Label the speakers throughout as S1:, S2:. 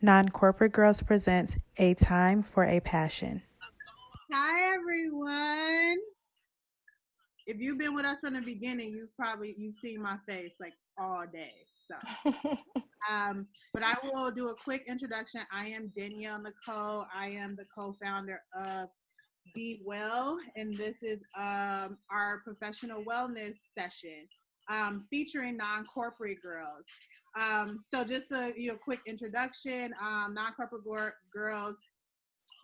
S1: Non-Corporate Girls presents A Time for a Passion.
S2: Hi everyone. If you've been with us from the beginning, you've seen my face like all day. So but I will do a quick introduction. I am Danielle Nicole. I am the co-founder of Be Well, and this is our professional wellness session featuring non-corporate girls. So just a quick introduction. Non-corporate girls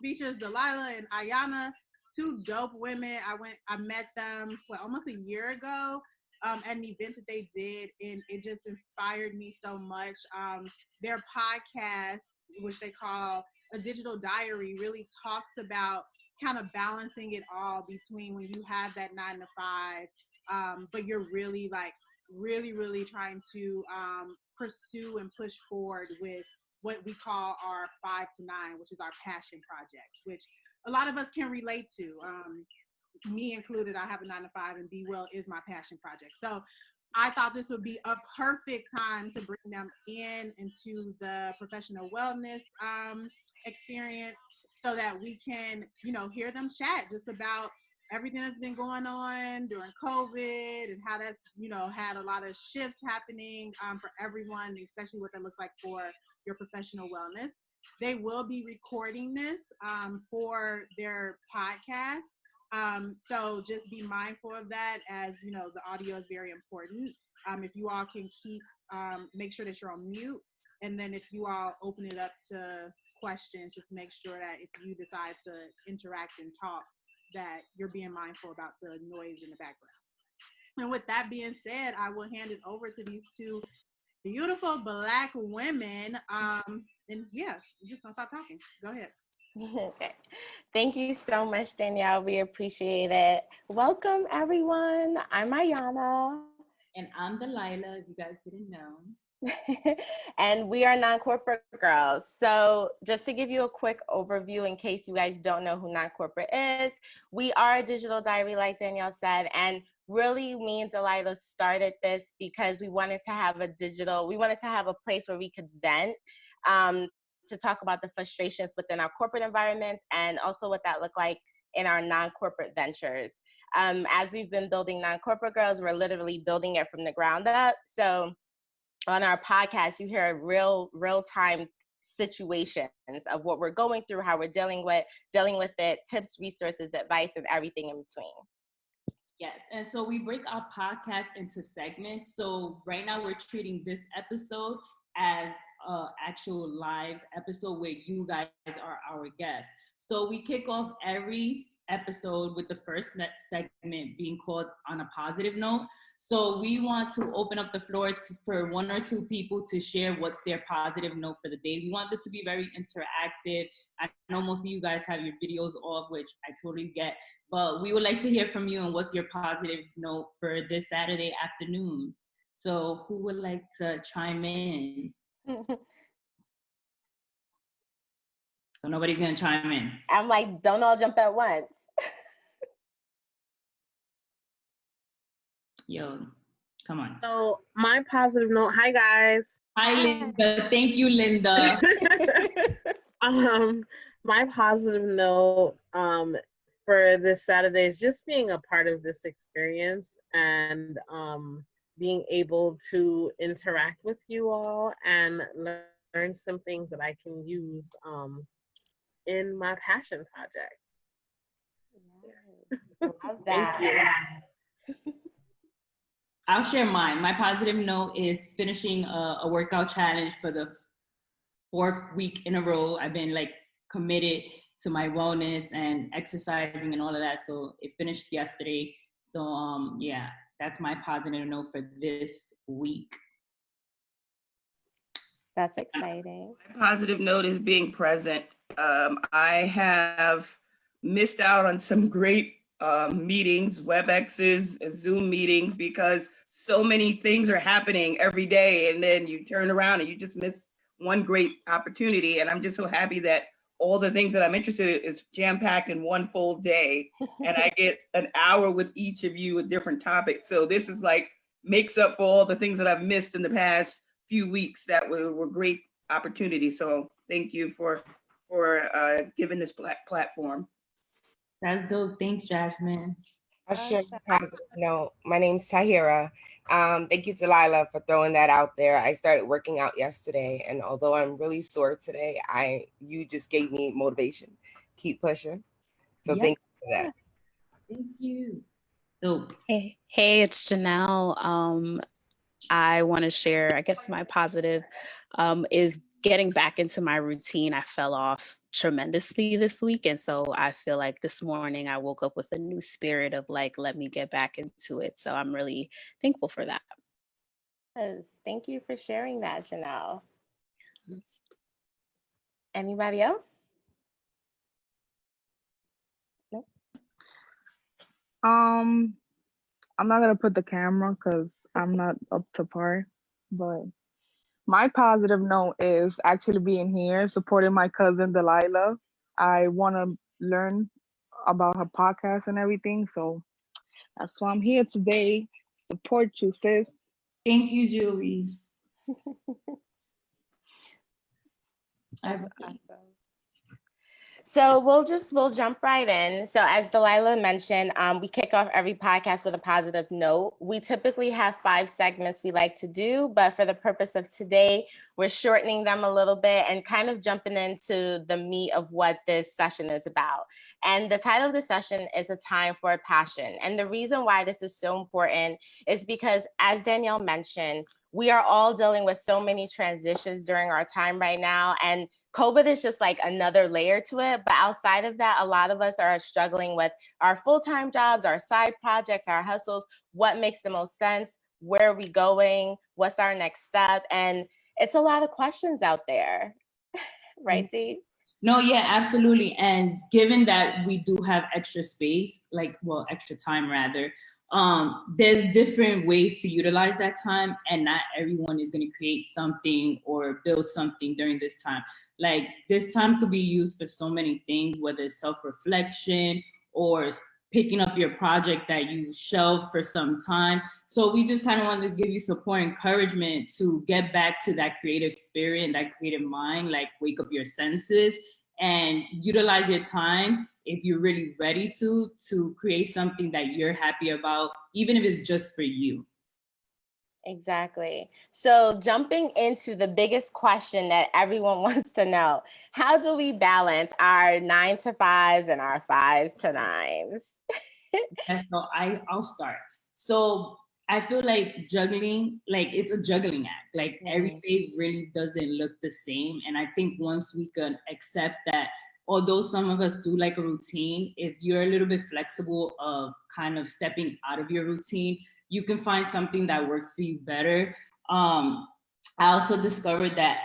S2: features Delilah and Ayana, two dope women. I met them almost a year ago at an event that they did, and it just inspired me so much. Their podcast, which they call a digital diary, really talks about kind of balancing it all between when you have that 9 to 5, but you're really really trying to pursue and push forward with what we call our 5 to 9, which is our passion projects, which a lot of us can relate to. Me included, I have a 9 to 5, and Be Well is my passion project. So I thought this would be a perfect time to bring them into the professional wellness experience so that we can, hear them chat just about everything that's been going on during COVID and how that's, had a lot of shifts happening for everyone, especially what that looks like for your professional wellness. They will be recording this for their podcast. So just be mindful of that, as the audio is very important. If you all can make sure that you're on mute, and then if you all open it up to questions, just make sure that if you decide to interact and talk, that you're being mindful about the noise in the background. And with that being said, I will hand it over to these two beautiful Black women. And yeah, I'm just gonna stop talking. Go ahead.
S3: Okay. Thank you so much, Danielle. We appreciate it. Welcome, everyone. I'm Ayana.
S4: And I'm Delilah, if you guys didn't know.
S3: And we are Non-Corporate Girls. So just to give you a quick overview in case you guys don't know who Non-Corporate is, we are a digital diary, like Danielle said, and really me and Delilah started this because we wanted to have a place where we could vent, to talk about the frustrations within our corporate environments and also what that looked like in our non-corporate ventures. As we've been building Non-Corporate Girls, we're literally building it from the ground up. So on our podcast, you hear real-time situations of what we're going through, how we're dealing with it, tips, resources, advice, and everything in between.
S4: Yes, and so we break our podcast into segments. So right now we're treating this episode as an actual live episode where you guys are our guests. So we kick off every episode with the first segment being called On a Positive Note. So we want to open up the floor for one or two people to share what's their positive note for the day. We want this to be very interactive. I know most of you guys have your videos off, which I totally get, but we would like to hear from you and what's your positive note for this Saturday afternoon. So who would like to chime in? So nobody's gonna chime in.
S3: I'm like, don't all jump at once.
S4: Yo, come on.
S5: So my positive note, hi guys.
S4: Hi, Linda. Thank you, Linda.
S5: My positive note for this Saturday is just being a part of this experience and being able to interact with you all and learn some things that I can use in my passion project.
S3: Love that.
S5: Thank you.
S4: I'll share mine. My positive note is finishing a workout challenge for the 4th week in a row. I've been committed to my wellness and exercising and all of that. So it finished yesterday. So yeah, that's my positive note for this week.
S3: That's exciting.
S6: My positive note is being present. I have missed out on some great meetings, WebExes, Zoom meetings, because so many things are happening every day, and then you turn around and you just miss one great opportunity. And I'm just so happy that all the things that I'm interested in is jam-packed in one full day, and I get an hour with each of you with different topics. So this is makes up for all the things that I've missed in the past few weeks that were great opportunity. So thank you for giving this platform.
S4: That's dope. Thanks, Jasmine.
S7: I share a positive note. My name's Tahira. Thank you, Delilah, for throwing that out there. I started working out yesterday, and although I'm really sore today, you just gave me motivation. Keep pushing. So thank you for that.
S4: Thank you. Dope.
S8: Hey, it's Janelle. I want to share, I guess my positive is getting back into my routine. I fell off tremendously this week. And so I feel like this morning I woke up with a new spirit of like, let me get back into it. So I'm really thankful for that.
S3: Yes, thank you for sharing that, Janelle. Anybody else? Nope.
S9: I'm not gonna put the camera because I'm not up to par, but my positive note is actually being here, supporting my cousin Delilah. I want to learn about her podcast and everything, so that's why I'm here today. Support you, sis.
S4: Thank you, Julie.
S3: That's awesome. So we'll jump right in. So as Delilah mentioned, we kick off every podcast with a positive note. We typically have 5 segments we like to do, but for the purpose of today, we're shortening them a little bit and kind of jumping into the meat of what this session is about. And the title of the session is A Time for a Passion. And the reason why this is so important is because, as Danielle mentioned, we are all dealing with so many transitions during our time right now. And COVID is just like another layer to it. But outside of that, a lot of us are struggling with our full-time jobs, our side projects, our hustles. What makes the most sense? Where are we going? What's our next step? And it's a lot of questions out there. Right, Dee?
S4: No, yeah, absolutely. And given that we do have extra space, extra time rather, there's different ways to utilize that time, and not everyone is going to create something or build something during this time. Like, this time could be used for so many things, whether it's self-reflection or picking up your project that you shelved for some time. So we just kind of wanted to give you support, encouragement to get back to that creative spirit and that creative mind, like wake up your senses and utilize your time if you're really ready to create something that you're happy about, even if it's just for you.
S3: Exactly. So jumping into the biggest question that everyone wants to know, how do we balance our 9 to 5s and our 5s to 9s?
S4: And so I'll start. So I feel like juggling, like it's a juggling act. Like every day really doesn't look the same. And I think once we can accept that, although some of us do like a routine, if you're a little bit flexible of kind of stepping out of your routine, you can find something that works for you better. I also discovered that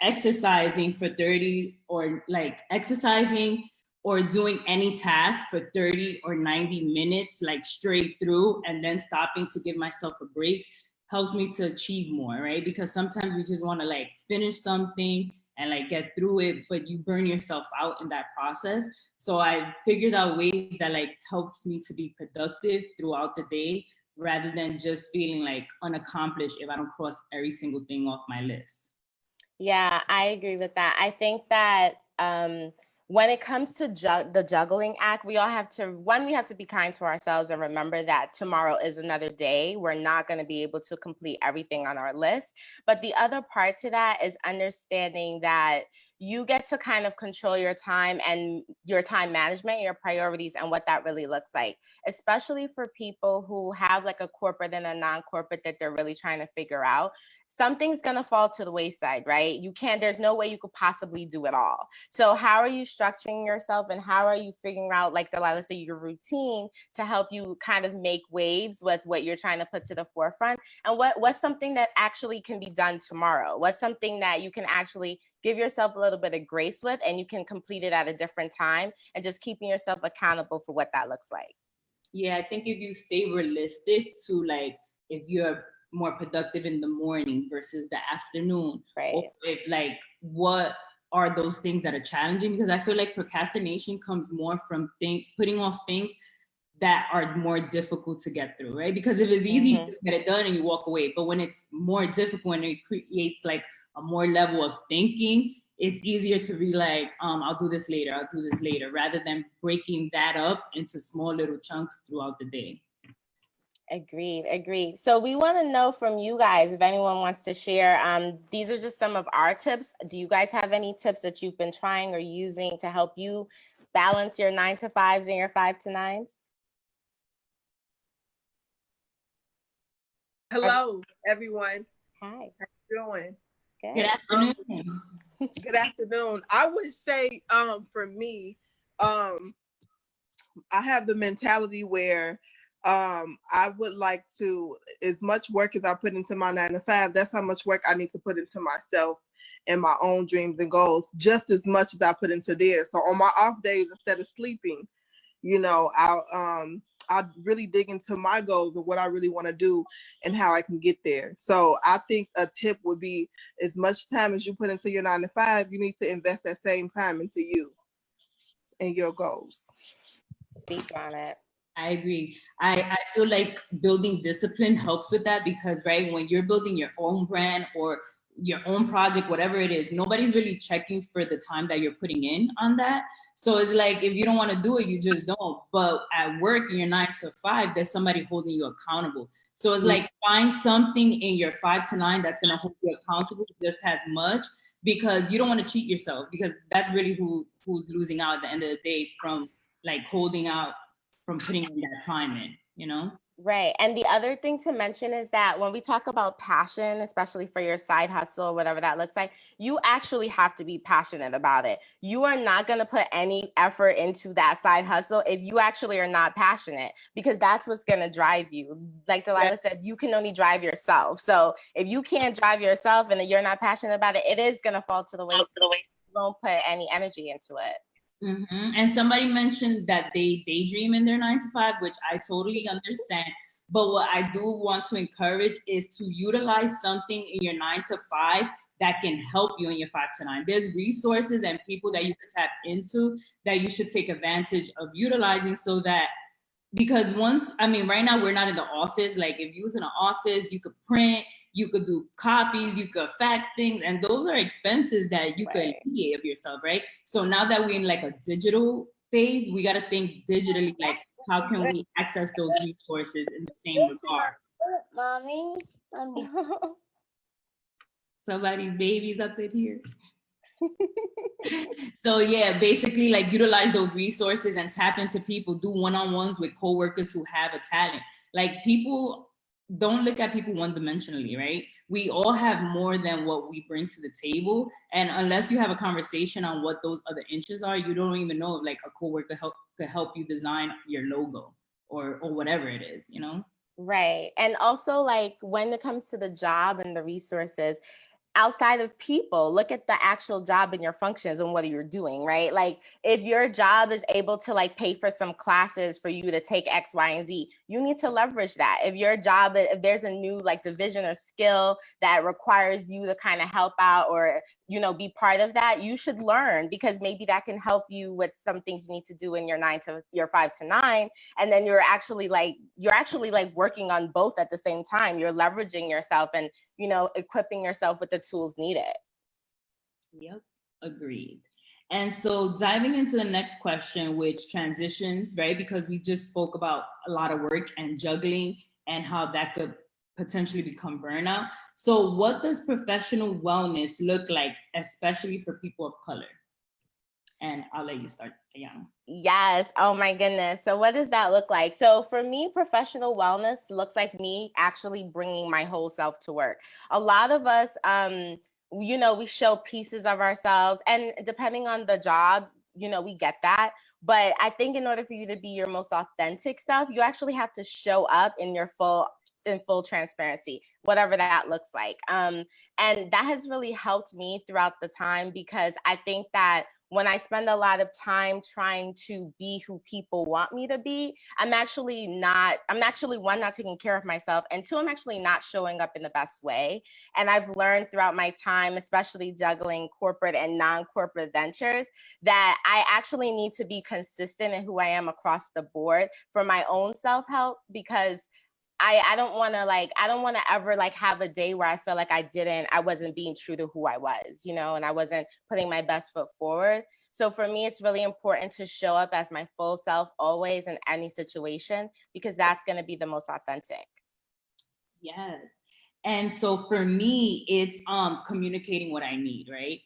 S4: exercising for 30 or like exercising or doing any task for 30 or 90 minutes, like straight through, and then stopping to give myself a break helps me to achieve more, right? Because sometimes we just want to like finish something and like get through it, but you burn yourself out in that process. So I figured out ways that like helps me to be productive throughout the day, rather than just feeling like unaccomplished if I don't cross every single thing off my list.
S3: Yeah, I agree with that. I think that when it comes to the juggling act, we all have to, we have to be kind to ourselves and remember that tomorrow is another day. We're not going to be able to complete everything on our list. But the other part to that is understanding that you get to kind of control your time and your time management, your priorities, and what that really looks like, especially for people who have like a corporate and a non-corporate that they're really trying to figure out. Something's going to fall to the wayside, right? There's no way you could possibly do it all. So how are you structuring yourself, and how are you figuring out, like Delilah said, your routine to help you kind of make waves with what you're trying to put to the forefront? And what's something that actually can be done tomorrow? What's something that you can actually give yourself a little bit of grace with, and you can complete it at a different time, and just keeping yourself accountable for what that looks like?
S4: Yeah, I think if you stay realistic to like, if you're more productive in the morning versus the afternoon,
S3: right?
S4: Or if like, what are those things that are challenging? Because I feel like procrastination comes more from putting off things that are more difficult to get through, right? Because if it's easy to get it done and you walk away, but when it's more difficult and it creates like a more level of thinking, it's easier to be like, I'll do this later, rather than breaking that up into small little chunks throughout the day.
S3: Agreed. So we want to know from you guys, if anyone wants to share, these are just some of our tips. Do you guys have any tips that you've been trying or using to help you balance your 9 to 5s and your 5 to 9s?
S10: Hello, everyone.
S3: Hi.
S10: How you doing?
S3: Good
S4: afternoon.
S10: Good afternoon. I would say, for me, I have the mentality where I would like to, as much work as I put into my 9 to 5, that's how much work I need to put into myself and my own dreams and goals, just as much as I put into theirs. So on my off days, instead of sleeping, I'll really dig into my goals and what I really want to do and how I can get there. So I think a tip would be, as much time as you put into your 9 to 5, you need to invest that same time into you and your goals.
S3: Speak on it.
S4: I agree. I feel like building discipline helps with that, because right, when you're building your own brand or your own project, whatever it is, nobody's really checking for the time that you're putting in on that. So it's like, if you don't want to do it, you just don't. But at work, in your 9 to 5, there's somebody holding you accountable. So it's like, find something in your 5 to 9 that's going to hold you accountable just as much, because you don't want to cheat yourself, because that's really who's losing out at the end of the day from like holding out, from putting in that time in, you know?
S3: Right. And the other thing to mention is that when we talk about passion, especially for your side hustle, whatever that looks like, you actually have to be passionate about it. You are not going to put any effort into that side hustle if you actually are not passionate, because that's what's going to drive you. Like Delilah said, you can only drive yourself. So if you can't drive yourself and you're not passionate about it, it is going to fall to the wayside. You won't put any energy into it.
S4: Mm-hmm. And somebody mentioned that they daydream in their 9 to 5, which I totally understand. But what I do want to encourage is to utilize something in your 9 to 5 that can help you in your 5 to 9. There's resources and people that you could tap into that you should take advantage of utilizing, so that, because right now we're not in the office. Like, if you was in an office, you could print, you could do copies, you could fax things, and those are expenses that you could alleviate of yourself, right? So now that we're in like a digital phase, we got to think digitally, like, how can we access those resources in the same regard?
S3: Mommy.
S4: Somebody's baby's up in here. So yeah, basically, like, utilize those resources and tap into people, do one-on-ones with coworkers who have a talent. Like, people don't look at people one-dimensionally, right? We all have more than what we bring to the table, and unless you have a conversation on what those other interests are, you don't even know if like a coworker could help you design your logo or whatever it is, you know?
S3: Right. And also, like, when it comes to the job and the resources, outside of people, look at the actual job and your functions and what you're doing, right? Like, if your job is able to like pay for some classes for you to take X, Y, and Z, you need to leverage that. If your job, if there's a new like division or skill that requires you to kind of help out or, be part of that, you should learn, because maybe that can help you with some things you need to do in your 5 to 9. And then you're actually like working on both at the same time. You're leveraging yourself and, equipping yourself with the tools needed.
S4: Yep, agreed. And so diving into the next question, which transitions, right? Because we just spoke about a lot of work and juggling and how that could potentially become burnout. So what does professional wellness look like, especially for people of color? And I'll let you start, Ayana.
S3: Yes. Oh my goodness. So what does that look like? So for me, professional wellness looks like me actually bringing my whole self to work. A lot of us, we show pieces of ourselves, and depending on the job, we get that. But I think in order for you to be your most authentic self, you actually have to show up in full transparency, whatever that looks like. And that has really helped me throughout the time, because I think that when I spend a lot of time trying to be who people want me to be, I'm actually one, not taking care of myself, and two, I'm actually not showing up in the best way. And I've learned throughout my time, especially juggling corporate and non-corporate ventures, that I actually need to be consistent in who I am across the board for my own self-help, because I don't want to ever like have a day where I feel like I wasn't being true to who I was, you know, and I wasn't putting my best foot forward. So for me, it's really important to show up as my full self always in any situation, because that's going to be the most authentic.
S4: Yes. And so for me, it's communicating what I need, right?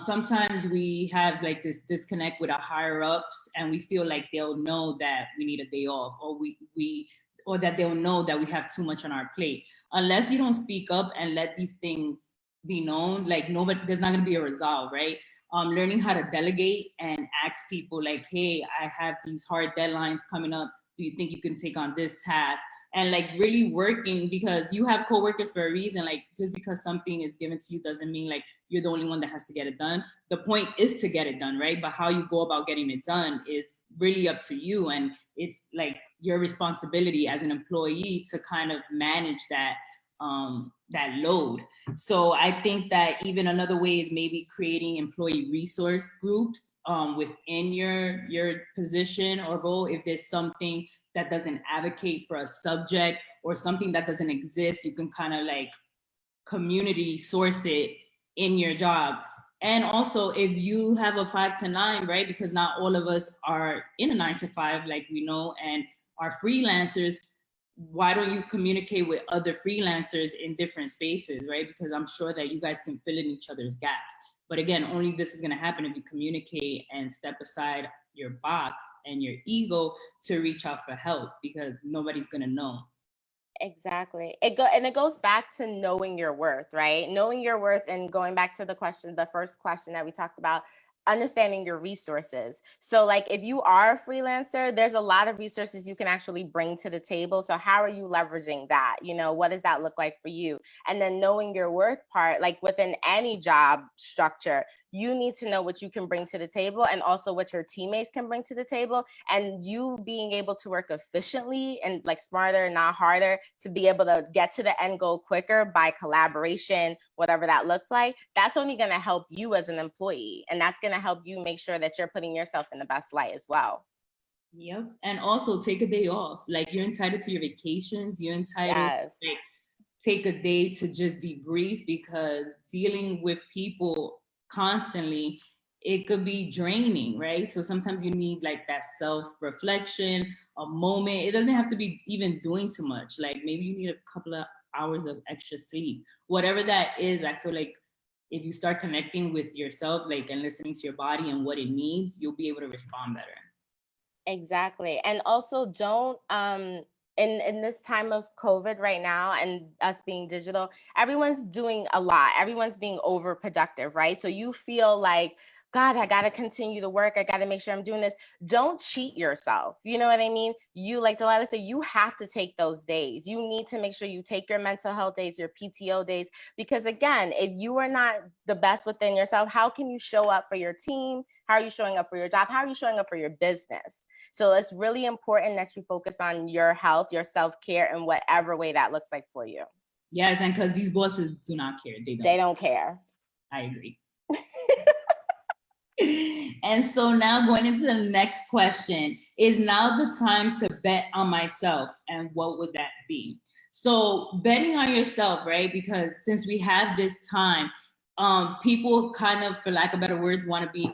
S4: Sometimes we have like this disconnect with our higher ups, and we feel like they'll know that we need a day off, or that they'll know that we have too much on our plate. Unless you don't speak up and let these things be known, like there's not gonna be a resolve, right? Learning how to delegate and ask people like, hey, I have these hard deadlines coming up. Do you think you can take on this task? And like really working, because you have coworkers for a reason. Like just because something is given to you doesn't mean like you're the only one that has to get it done. The point is to get it done, right? But how you go about getting it done is really up to you. And it's like your responsibility as an employee to kind of manage that load. So I think that even another way is maybe creating employee resource groups within your position or role. If there's something that doesn't advocate for a subject or something that doesn't exist, you can kind of like community source it in your job. And also if you have a 5 to 9, right? Because not all of us are in a 9 to 5, like we know, and are freelancers. Why don't you communicate with other freelancers in different spaces, right? Because I'm sure that you guys can fill in each other's gaps. But again, only this is going to happen if you communicate and step aside your box and your ego to reach out for help, because nobody's going to know.
S3: Exactly. It goes back to knowing your worth, right? Knowing your worth, and going back to the first question that we talked about, understanding your resources. So like if you are a freelancer, there's a lot of resources you can actually bring to the table. So how are you leveraging that? You know, what does that look like for you? And then knowing your worth part, like within any job structure, you need to know what you can bring to the table, and also what your teammates can bring to the table, and you being able to work efficiently and like smarter, not harder, to be able to get to the end goal quicker by collaboration, whatever that looks like. That's only going to help you as an employee, and that's going to help you make sure that you're putting yourself in the best light as well.
S4: Yep. And also take a day off. Like you're entitled to your vacations. You're entitled to like, take a day to just debrief, because dealing with people constantly, it could be draining, right? So sometimes you need like that self-reflection, a moment. It doesn't have to be even doing too much. Like maybe you need a couple of hours of extra sleep. Whatever that is, I feel like if you start connecting with yourself, like, and listening to your body and what it needs, you'll be able to respond better.
S3: Exactly. And also don't in this time of COVID right now, and us being digital, everyone's doing a lot. Everyone's being overproductive, right? So you feel like, God, I got to continue the work. I got to make sure I'm doing this. Don't cheat yourself. You know what I mean? You, like Delilah said, you have to take those days. You need to make sure you take your mental health days, your PTO days, because again, if you are not the best within yourself, how can you show up for your team? How are you showing up for your job? How are you showing up for your business? So it's really important that you focus on your health, your self-care, in whatever way that looks like for you.
S4: Yes, and because these bosses do not care.
S3: They don't care.
S4: I agree. And so now going into the next question, is now the time to bet on myself? And what would that be? So betting on yourself, right? Because since we have this time, people kind of, for lack of better words, want to be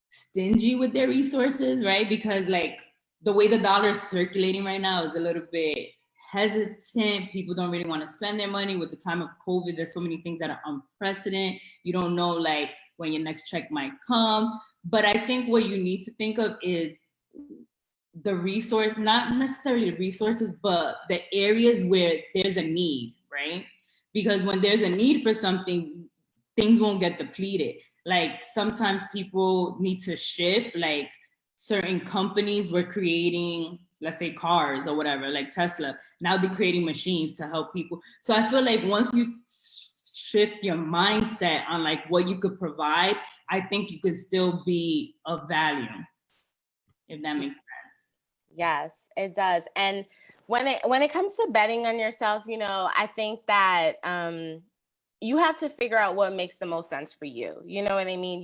S4: stingy with their resources, right? Because like the way the dollar is circulating right now is a little bit hesitant. People don't really want to spend their money. With the time of COVID, there's so many things that are unprecedented. You don't know like when your next check might come. But I think what you need to think of is the resource, not necessarily the resources, but the areas where there's a need, right? Because when there's a need for something, things won't get depleted. Like sometimes people need to shift, like certain companies were creating, let's say cars or whatever, like Tesla. Now they're creating machines to help people. So I feel like once you shift your mindset on like what you could provide, I think you could still be of value, if that makes sense.
S3: Yes, it does. And when it comes to betting on yourself, you know, I think that you have to figure out what makes the most sense for you. You know what I mean?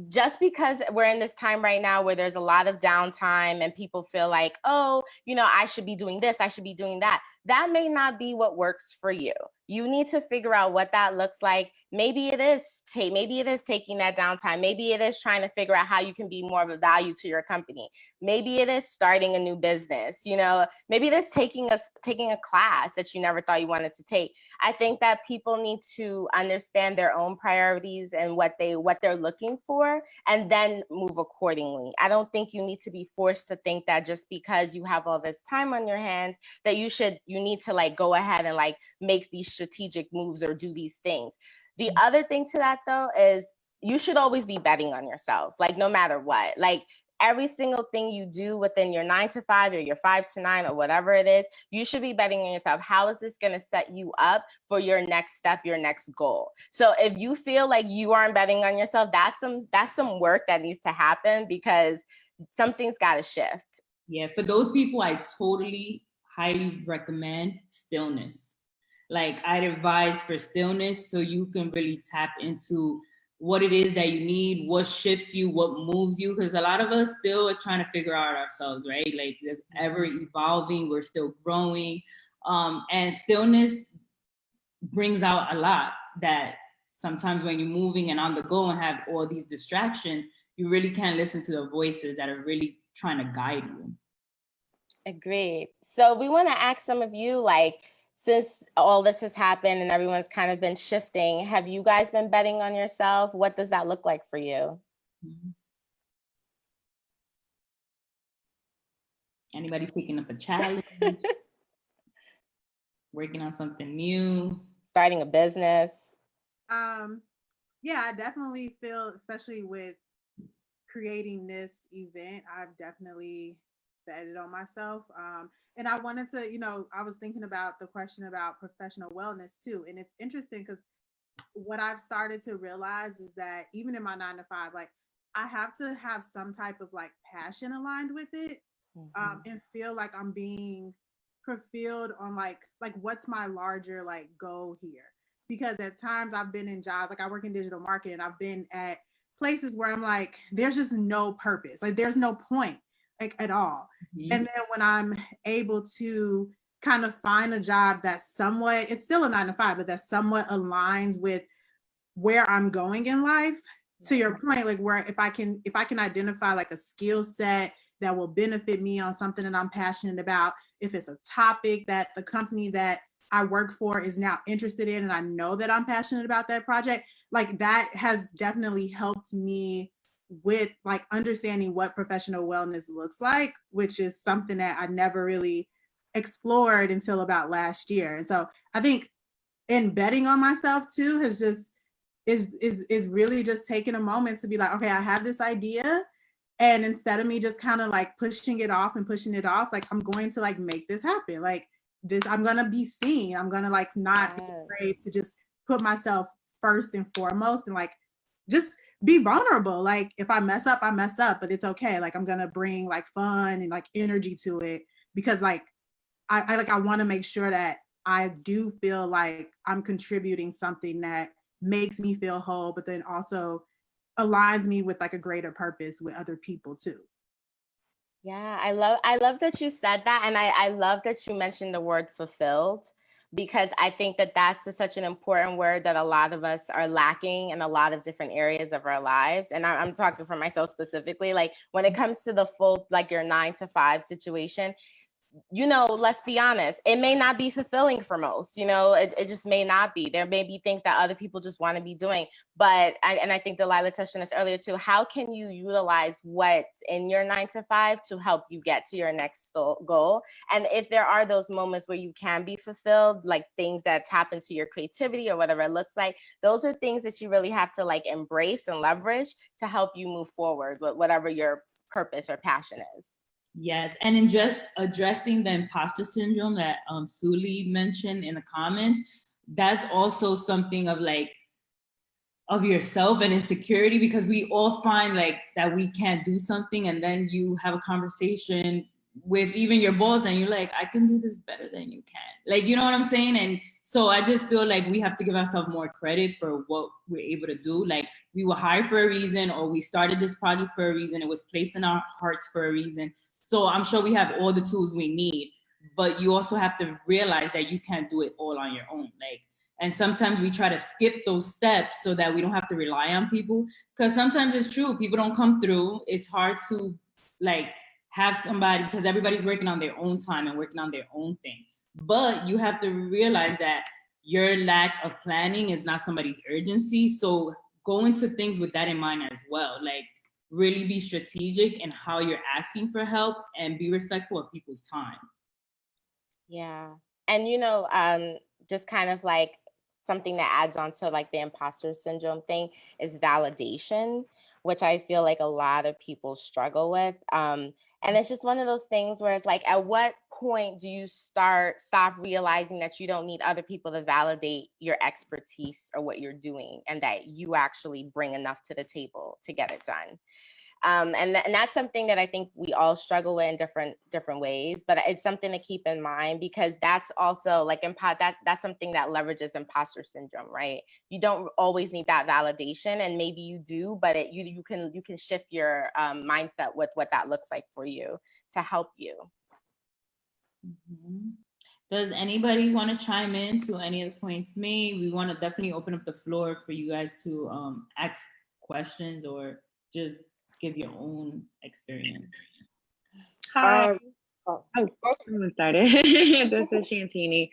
S3: Just because we're in this time right now where there's a lot of downtime and people feel like, oh, I should be doing this, I should be doing that. That may not be what works for you. You need to figure out what that looks like. Maybe it is taking that downtime. Maybe it is trying to figure out how you can be more of a value to your company. Maybe it is starting a new business. Maybe it is taking a class that you never thought you wanted to take. I think that people need to understand their own priorities and what they're looking for, and then move accordingly. I don't think you need to be forced to think that just because you have all this time on your hands that you need to like go ahead and like make these strategic moves or do these things. The other thing to that though is you should always be betting on yourself, like no matter what. Like every single thing you do within your 9 to 5 or your 5 to 9 or whatever it is, you should be betting on yourself. How is this going to set you up for your next step, your next goal? So if you feel like you aren't betting on yourself, that's some work that needs to happen, because something's got to shift.
S4: Yeah, for those people, I totally highly recommend stillness. Like I'd advise for stillness so you can really tap into what it is that you need, what shifts you, what moves you. Because a lot of us still are trying to figure out ourselves, right? Like there's ever evolving, we're still growing. And stillness brings out a lot that sometimes when you're moving and on the go and have all these distractions, you really can't listen to the voices that are really trying to guide you.
S3: Agreed. So we want to ask some of you, like, since all this has happened and everyone's kind of been shifting, have you guys been betting on yourself? What does that look like for you?
S4: Anybody taking up a challenge? Working on something new?
S3: Starting a business?
S2: Yeah, I definitely feel, especially with creating this event, I've definitely betted on myself. And I wanted to, I was thinking about the question about professional wellness too. And it's interesting because what I've started to realize is that even in my 9 to 5, like I have to have some type of like passion aligned with it, and feel like I'm being fulfilled on like what's my larger like goal here. Because at times I've been in jobs, like I work in digital marketing, I've been at places where I'm like, there's just no purpose, like there's no point like at all. And then when I'm able to kind of find a job that's somewhat, it's still a 9 to 5, but that somewhat aligns with where I'm going in life, to your point, like where if I can identify like a skill set that will benefit me on something that I'm passionate about, if it's a topic that the company that I work for is now interested in and I know that I'm passionate about that project, like that has definitely helped me with like understanding what professional wellness looks like, which is something that I never really explored until about last year. And so I think in betting on myself too has just is really just taking a moment to be like, okay, I have this idea, and instead of me just kind of like pushing it off, like I'm going to like make this happen. Like this, I'm gonna be seen. I'm gonna like not be afraid to just put myself first and foremost and like just be vulnerable. Like if I mess up, I mess up, but it's okay. Like I'm gonna bring like fun and like energy to it, because like I want to make sure that I do feel like I'm contributing something that makes me feel whole, but then also aligns me with like a greater purpose with other people too.
S3: Yeah, I love that you said that. And I love that you mentioned the word fulfilled, because I think that that's such an important word that a lot of us are lacking in a lot of different areas of our lives. And I'm talking for myself specifically, like when it comes to the full, like your 9 to 5 situation, let's be honest, it may not be fulfilling for most, it just may not be. There may be things that other people just want to be doing. But, I think Delilah touched on this earlier too, how can you utilize what's in your 9 to 5 to help you get to your next goal? And if there are those moments where you can be fulfilled, like things that tap into your creativity or whatever it looks like, those are things that you really have to like embrace and leverage to help you move forward with whatever your purpose or passion is.
S4: Yes, and in just addressing the imposter syndrome that Suli mentioned in the comments, that's also something of like of yourself and insecurity, because we all find like that we can't do something, and then you have a conversation with even your boss, and you're like, I can do this better than you can. Like, you know what I'm saying? And so I just feel like we have to give ourselves more credit for what we're able to do. Like, we were hired for a reason, or we started this project for a reason. It was placed in our hearts for a reason. So I'm sure we have all the tools we need, but you also have to realize that you can't do it all on your own. Like, and sometimes we try to skip those steps so that we don't have to rely on people. Because sometimes it's true, people don't come through. It's hard to like have somebody, because everybody's working on their own time and working on their own thing. But you have to realize that your lack of planning is not somebody's urgency. So go into things with that in mind as well. Like, really be strategic in how you're asking for help and be respectful of people's time.
S3: Yeah. And just kind of like something that adds on to like the imposter syndrome thing is validation, which I feel like a lot of people struggle with. And it's just one of those things where it's like, at what point do you stop realizing that you don't need other people to validate your expertise or what you're doing, and that you actually bring enough to the table to get it done? And that's something that I think we all struggle with in different ways, but it's something to keep in mind, because that's also like that's something that leverages imposter syndrome, right? You don't always need that validation, and maybe you do, but you can shift your mindset with what that looks like for you to help you.
S4: Mm-hmm. Does anybody want to chime in to any of the points made? We want to definitely open up the floor for you guys to ask questions or just give your own experience.
S7: Hi.
S9: I'm gonna start it. This is Shantini.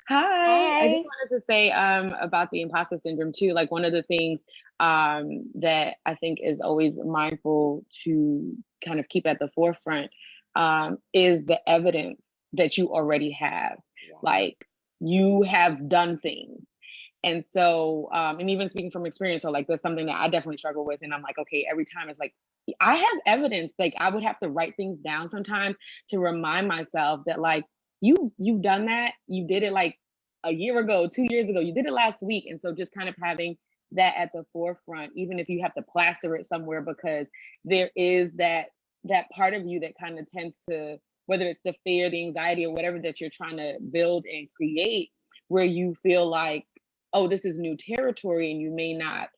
S9: Hi. I just wanted to say about the imposter syndrome too. Like, one of the things that I think is always mindful to kind of keep at the forefront is the evidence that you already have. Yeah. Like, you have done things. And so, and even speaking from experience, so like, that's something that I definitely struggle with. And I'm like, okay, every time it's like, I have evidence. Like, I would have to write things down sometimes to remind myself that, like, you've done that. You did it like a year ago, 2 years ago, you did it last week. And so just kind of having that at the forefront, even if you have to plaster it somewhere, because there is that part of you that kind of tends to, whether it's the fear, the anxiety, or whatever that you're trying to build and create, where you feel like, oh, this is new territory, and you may not,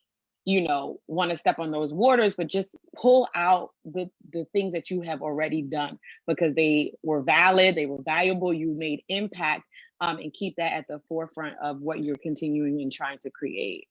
S9: want to step on those waters, but just pull out the things that you have already done, because they were valid, they were valuable, you made impact, and keep that at the forefront of what you're continuing and trying to create.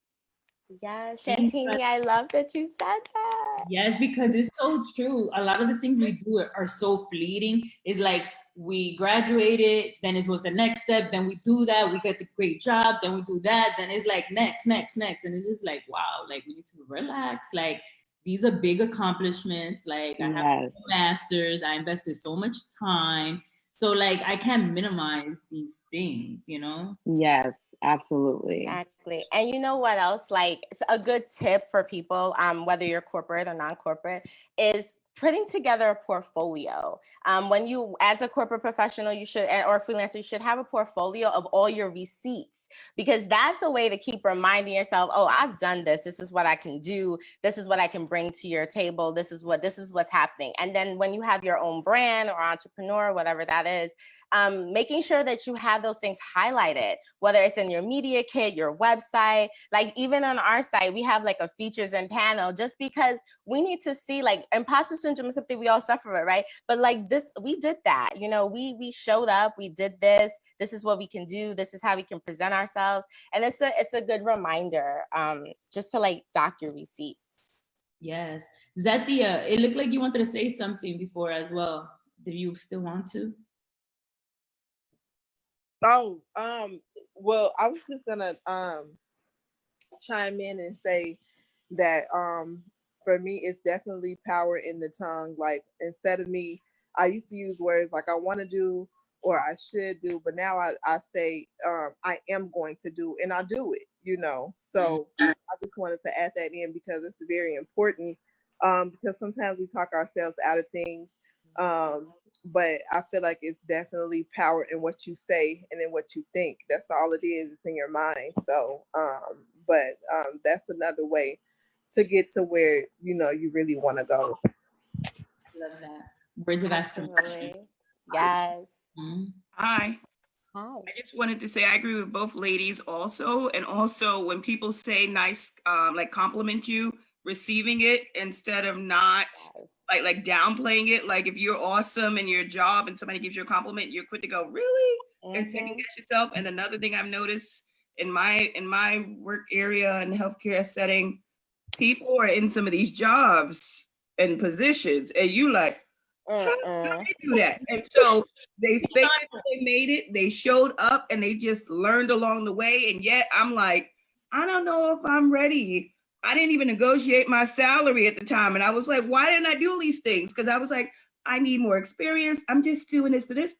S3: Yeah, Shantini, I love that you said that.
S4: Yes, because it's so true. A lot of the things we do are so fleeting. It's like, we graduated, then it was the next step, then we do that, we get the great job, then we do that, then it's like next. And it's just like, wow, like, we need to relax. Like, these are big accomplishments. Like, I have a master's, I invested so much time. So like, I can't minimize these things,
S9: Yes, absolutely.
S3: Exactly. And you know what else? Like, it's a good tip for people, whether you're corporate or non-corporate, is putting together a portfolio. When you, as a corporate professional, you should, or freelancer, you should have a portfolio of all your receipts, because that's a way to keep reminding yourself, oh, I've done this. This is what I can do. This is what I can bring to your table. This is what's happening. And then when you have your own brand or entrepreneur, whatever that is, making sure that you have those things highlighted, whether it's in your media kit, your website, like even on our site, we have like a features and panel, just because we need to see, like, imposter syndrome is something we all suffer with, right? But like this, we did that, we showed up, we did this is what we can do, this is how we can present ourselves. And it's a good reminder, just to like dock your receipts.
S4: Yes. Zathia, it looked like you wanted to say something before as well. Do you still want to?
S10: Oh, well, I was just gonna chime in and say that for me, it's definitely power in the tongue. Like, instead of me, I used to use words like I want to do or I should do, but now I say I am going to do, and I do it, So I just wanted to add that in, because it's very important, because sometimes we talk ourselves out of things. But I feel like it's definitely power in what you say and in what you think. That's all it is. It's in your mind. So, but that's another way to get to where, you really want to go.
S4: Love that. Words of affirmation.
S3: Absolutely. Yes.
S4: Mhm.
S6: Hi.
S3: Hi.
S6: I just wanted to say I agree with both ladies also. And also when people say nice, like compliment you, receiving it instead of not
S3: Yes.
S6: like downplaying it. Like if you're awesome in your job and somebody gives you a compliment, you're quick to go, really? And second
S3: Mhm.
S6: guess yourself. And another thing I've noticed in my work area and healthcare setting, people are in some of these jobs and positions, and you like, how
S3: Mm-mm.
S6: they do that? And so they faked it, they made it, they showed up, and they just learned along the way. And yet I'm like, I don't know if I'm ready. I didn't even negotiate my salary at the time. And I was like, why didn't I do these things? Because I was like, I need more experience. I'm just doing this for this.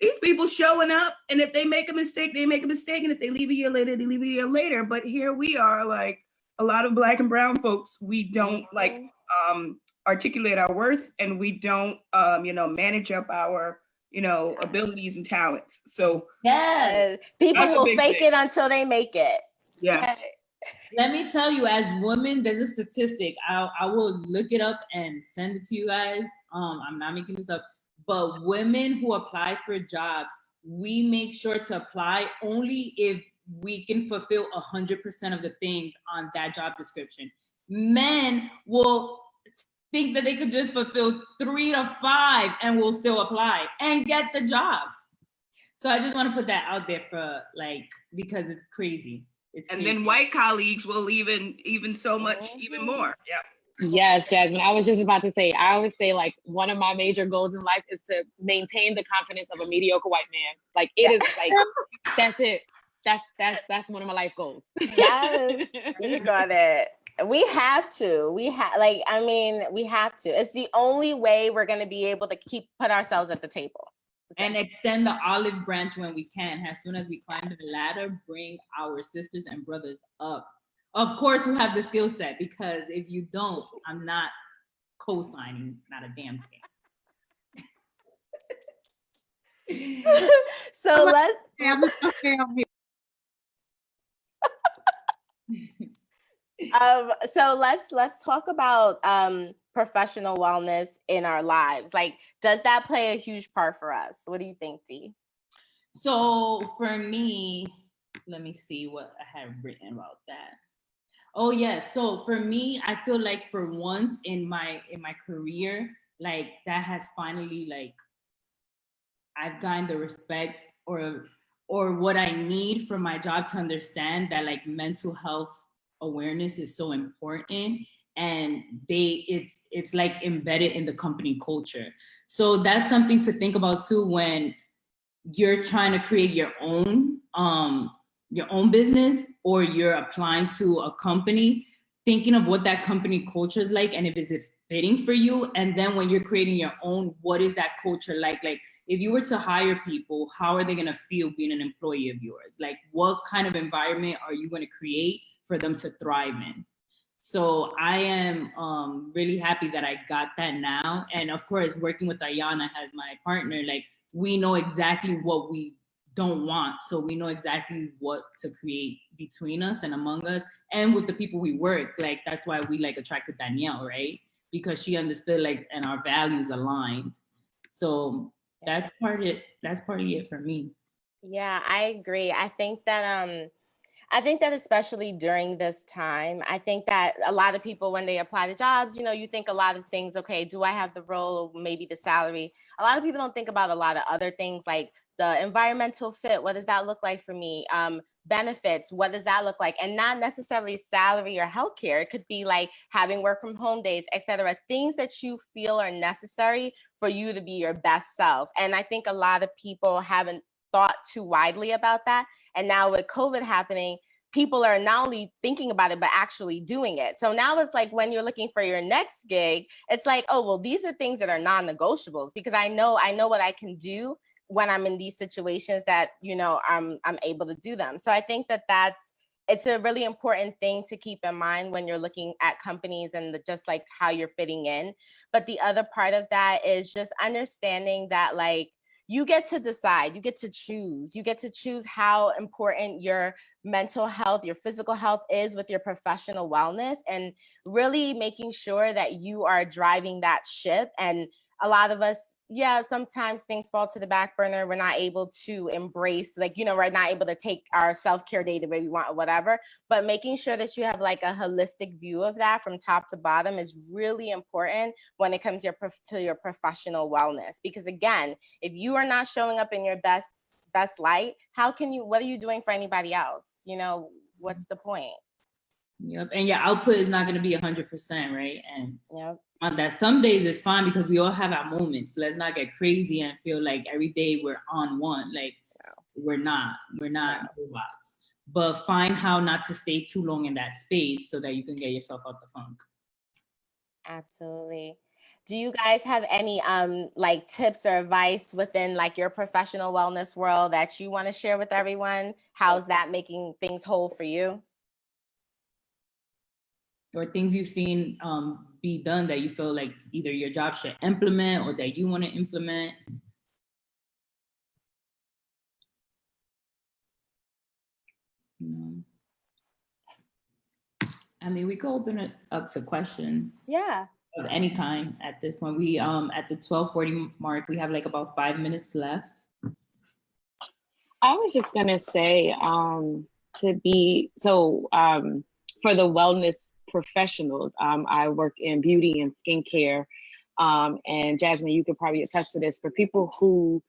S6: These people showing up, and if they make a mistake, they make a mistake. And if they leave a year later, they leave a year later. But here we are, like a lot of Black and brown folks, we don't like articulate our worth, and we don't manage up our abilities and talents. So
S4: Yes.
S3: People
S6: that's a
S3: will
S6: big
S3: fake
S6: thing.
S3: it until they make it.
S6: Yes.
S4: Let me tell you, as women, there's a statistic. I will look it up and send it to you guys. I'm not making this up, but women who apply for jobs, we make sure to apply only if we can fulfill 100% of the things on that job description. Men will think that they could just fulfill 3 to 5 and will still apply and get the job. So I just want to put that out there for because it's crazy.
S6: And then white colleagues will even so much, even more. Yeah.
S5: Yes, Jasmine. I was just about to say, I always say like one of my major goals in life is to maintain the confidence of a mediocre white man. Like it is like that's it. That's one of my life goals.
S3: Yes, you got it. We have to. We have we have to. It's the only way we're gonna be able to put ourselves at the table.
S4: And extend the olive branch when we can. As soon as we climb the ladder, bring our sisters and brothers up. Of course, who have the skill set, because if you don't, I'm not co-signing not a damn thing.
S3: So let's let's talk about professional wellness in our lives. Like, does that play a huge part for us? What do you think, Dee?
S4: So for me, let me see what I have written about that. Oh yes. So for me, I feel like for once in my career, like that has finally I've gotten the respect or what I need for my job to understand that like mental health awareness is so important, and it's like embedded in the company culture. So that's something to think about too when you're trying to create your own business, or you're applying to a company, thinking of what that company culture is like, and if is it fitting for you. And then when you're creating your own, what is that culture like if you were to hire people, how are they going to feel being an employee of yours? Like what kind of environment are you going to create for them to thrive in? So I am really happy that I got that now. And of course, working with Ayana as my partner, like we know exactly what we don't want. So we know exactly what to create between us and among us and with the people we work. Like that's why we like attracted Danielle, right? Because she understood and our values aligned. So that's partly it for me.
S3: Yeah, I agree. I think that especially during this time, I think that a lot of people, when they apply to jobs, you think a lot of things, okay, do I have the role, maybe the salary? A lot of people don't think about a lot of other things like the environmental fit. What does that look like for me? Benefits, what does that look like? And not necessarily salary or healthcare. It could be like having work from home days, etc. Things that you feel are necessary for you to be your best self. And I think a lot of people haven't thought too widely about that. And now with COVID happening, people are not only thinking about it, but actually doing it. So now it's like when you're looking for your next gig, it's like, oh, well, these are things that are non-negotiables because I know what I can do when I'm in these situations that, I'm able to do them. So I think that it's a really important thing to keep in mind when you're looking at companies and just like how you're fitting in. But the other part of that is just understanding that like, you get to decide, you get to choose how important your mental health, your physical health is with your professional wellness, and really making sure that you are driving that ship and a lot of us, yeah, sometimes things fall to the back burner. We're not able to embrace, like, we're not able to take our self-care day the way we want or whatever. But making sure that you have like a holistic view of that from top to bottom is really important when it comes to your professional wellness. Because again, if you are not showing up in your best light, what are you doing for anybody else? What's the point?
S4: Yep. And your output is not going to be 100%, right? And
S3: yep.
S4: On that, some days it's fine because we all have our moments. Let's not get crazy and feel like every day we're on one. Like, we're not robots. But find how not to stay too long in that space so that you can get yourself out the funk.
S3: Absolutely. Do you guys have any like tips or advice within like your professional wellness world that you want to share with everyone? How's that making things whole for you?
S4: Or things you've seen be done that you feel like either your job should implement or that you want to implement? I mean, we could open it up to questions.
S3: Yeah.
S4: Of any kind at this point. We at the 12:40 mark, we have like about 5 minutes left.
S7: I was just gonna say for the wellness professionals, I work in beauty and skincare, and Jasmine, you could probably attest to this. For people who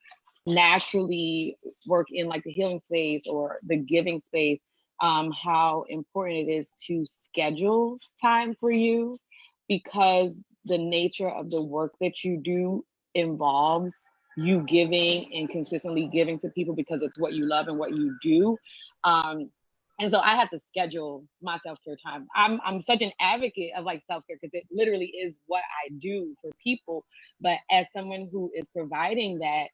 S7: naturally work in like the healing space or the giving space, how important it is to schedule time for you, because the nature of the work that you do involves you giving and consistently giving to people because it's what you love and what you do. And so I have to schedule my self-care time. I'm such an advocate of like self-care because it literally is what I do for people. But as someone who is providing that,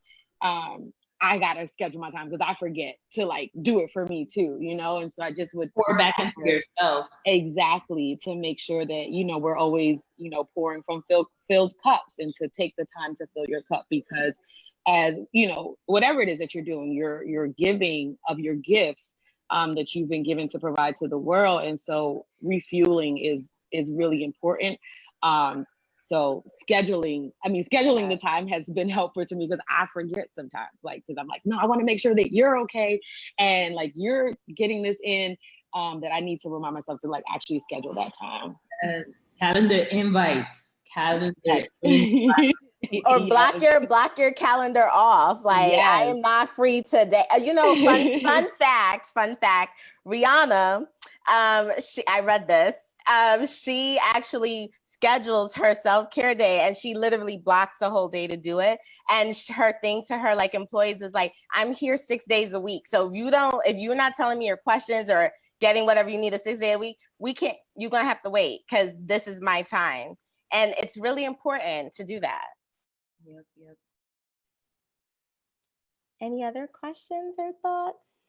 S7: I gotta schedule my time because I forget to like do it for me too, and so I just would
S4: pour back into yourself.
S7: Exactly, to make sure that we're always pouring from filled cups, and to take the time to fill your cup, because as whatever it is that you're doing, you're giving of your gifts that you've been given to provide to the world, and so refueling is really important. So scheduling the time has been helpful to me because I forget sometimes, because I'm like, no, I want to make sure that you're okay and like you're getting this in, that I need to remind myself to like actually schedule that time.
S4: Calendar invites.
S3: Or block your calendar off. Like, yes. I am not free today. Fun fact, Rihanna, I read this. She actually schedules her self-care day, and she literally blocks a whole day to do it. And her thing to her like employees is like, I'm here 6 days a week. So if you're not telling me your questions or getting whatever you need a 6 day a week, you're gonna have to wait because this is my time. And it's really important to do that.
S4: Yep.
S3: Any other questions or thoughts?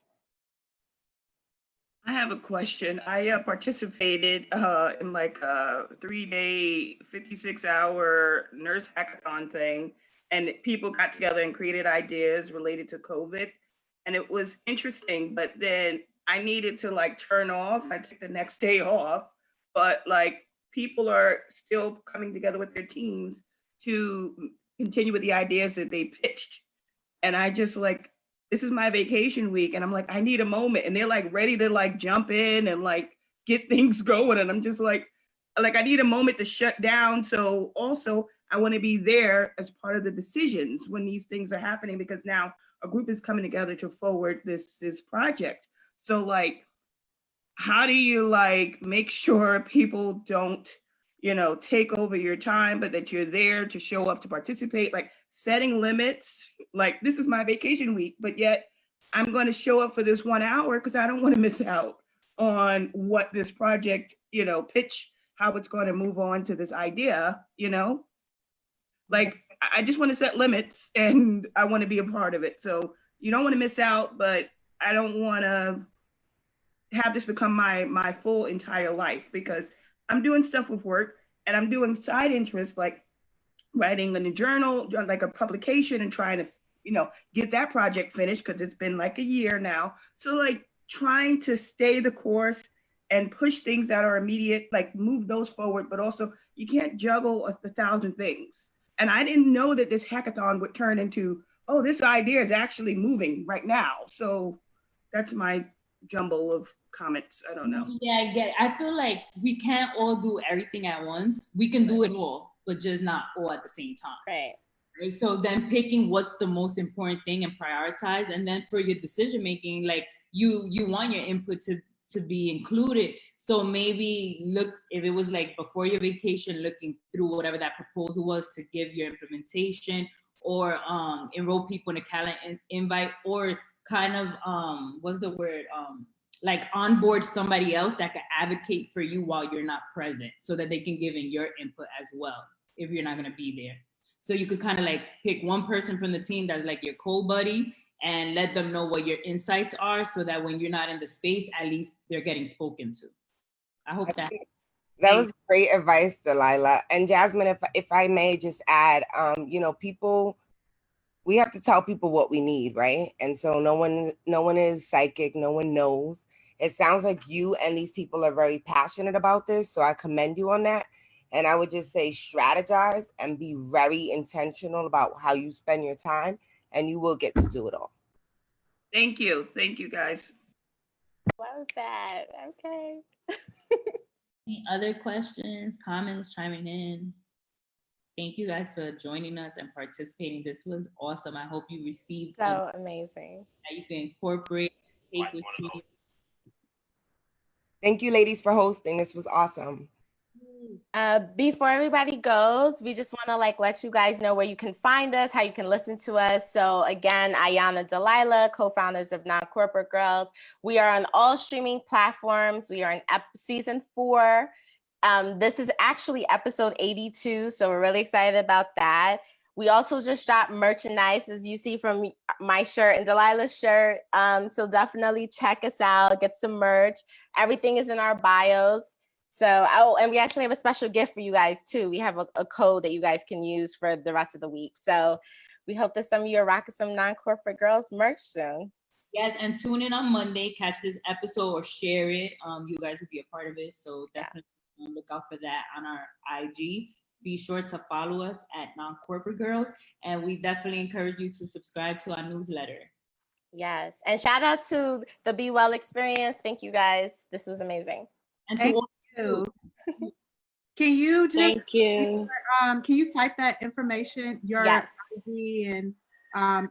S6: I have a question. I participated in like a 3-day, 56-hour nurse hackathon thing, and people got together and created ideas related to COVID. And it was interesting, but then I needed to like turn off. I took the next day off, but like people are still coming together with their teams to continue with the ideas that they pitched. And I just like, this is my vacation week. And I'm like, I need a moment. And they're like ready to like jump in and like get things going. And I'm just like I need a moment to shut down. So also I want to be there as part of the decisions when these things are happening, because now a group is coming together to forward this project. So like, how do you like make sure people don't take over your time, but that you're there to show up to participate, like setting limits, like this is my vacation week, but yet I'm going to show up for this 1 hour because I don't want to miss out on what this project, pitch, how it's going to move on to this idea, like I just want to set limits and I want to be a part of it. So you don't want to miss out, but I don't want to have this become my full entire life, because I'm doing stuff with work and I'm doing side interests like writing in a journal, like a publication, and trying to, get that project finished because it's been like a year now. So like trying to stay the course and push things that are immediate, like move those forward, but also you can't juggle 1,000 things. And I didn't know that this hackathon would turn into, oh, this idea is actually moving right now. So that's my jumble of comments. I don't know.
S4: Yeah, I get it. I feel like we can't all do everything at once. We can do it all, but just not all at the same time.
S3: Right.
S4: Right. So then picking what's the most important thing and prioritize. And then for your decision making, like you want your input to be included. So maybe look, if it was like before your vacation, looking through whatever that proposal was to give your implementation, or enroll people in a calendar invite, or kind of what's the word, like onboard somebody else that can advocate for you while you're not present, so that they can give in your input as well if you're not going to be there. So you could kind of like pick one person from the team that's like your co-buddy and let them know what your insights are, so that when you're not in the space, at least they're getting spoken to. I hope that.
S7: That was great advice, Delilah. And Jasmine, if I may just add, you know, people, we have to tell people what we need, right? And so no one is psychic, no one knows. It sounds like you and these people are very passionate about this, so I commend you on that. And I would just say strategize and be very intentional about how you spend your time, and you will get to do it all.
S6: Thank you. Thank you, guys.
S3: Love that. Okay.
S4: Any other questions, comments, chiming in? Thank you guys for joining us and participating. This was awesome. I hope you received
S3: so amazing
S4: that you can incorporate, take with you.
S7: Thank you, ladies, for hosting. This was awesome.
S3: Before everybody goes, we just want to like let you guys know where you can find us, how you can listen to us. So again, Ayana, Delilah, co-founders of Non-Corporate Girls. We are on all streaming platforms. We are in season 4. This is actually episode 82, so we're really excited about that. We also just dropped merchandise, as you see from my shirt and Delilah's shirt. So definitely check us out, get some merch. Everything is in our bios. So, oh, and we actually have a special gift for you guys too. We have a code that you guys can use for the rest of the week. So we hope that some of you are rocking some Non-Corporate Girls merch soon.
S4: Yes, and tune in on Monday, catch this episode or share it. You guys will be a part of it. So definitely look out for that on our IG. Be sure to follow us at Non-Corporate Girls. And we definitely encourage you to subscribe to our newsletter.
S3: Yes. And shout out to the Be Well experience. Thank you guys. This was amazing.
S4: And
S2: Thank you. Can you just
S5: Thank you.
S2: can you type that information, your ID and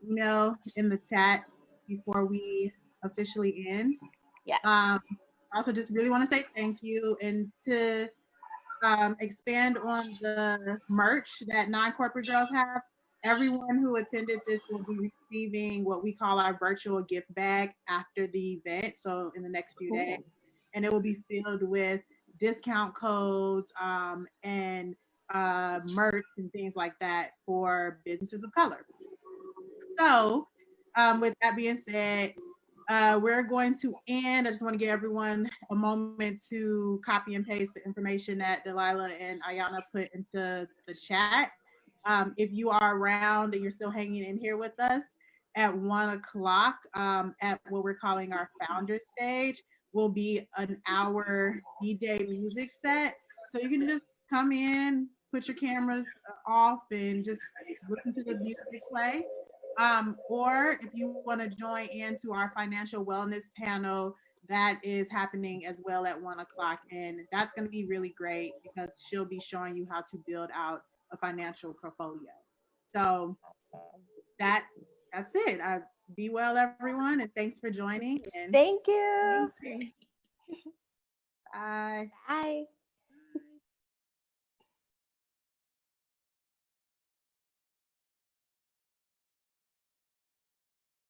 S2: email in the chat before we officially end?
S3: Yeah.
S2: Also just really want to say thank you, and to expand on the merch that Non-Corporate Girls have. Everyone who attended this will be receiving what we call our virtual gift bag after the event, so in the next few days. And it will be filled with discount codes and merch and things like that for businesses of color. So with that being said, we're going to end. I just want to give everyone a moment to copy and paste the information that Delilah and Ayana put into the chat. If you are around and you're still hanging in here with us, at 1 o'clock at what we're calling our founder stage will be an hour DJ music set. So you can just come in, put your cameras off, and just listen to the music play. Or if you want to join into our financial wellness panel, that is happening as well at 1 o'clock. And that's going to be really great because she'll be showing you how to build out a financial portfolio. So that's it. Be well, everyone, and thanks for joining. And
S3: thank you.
S2: Bye.
S3: Bye.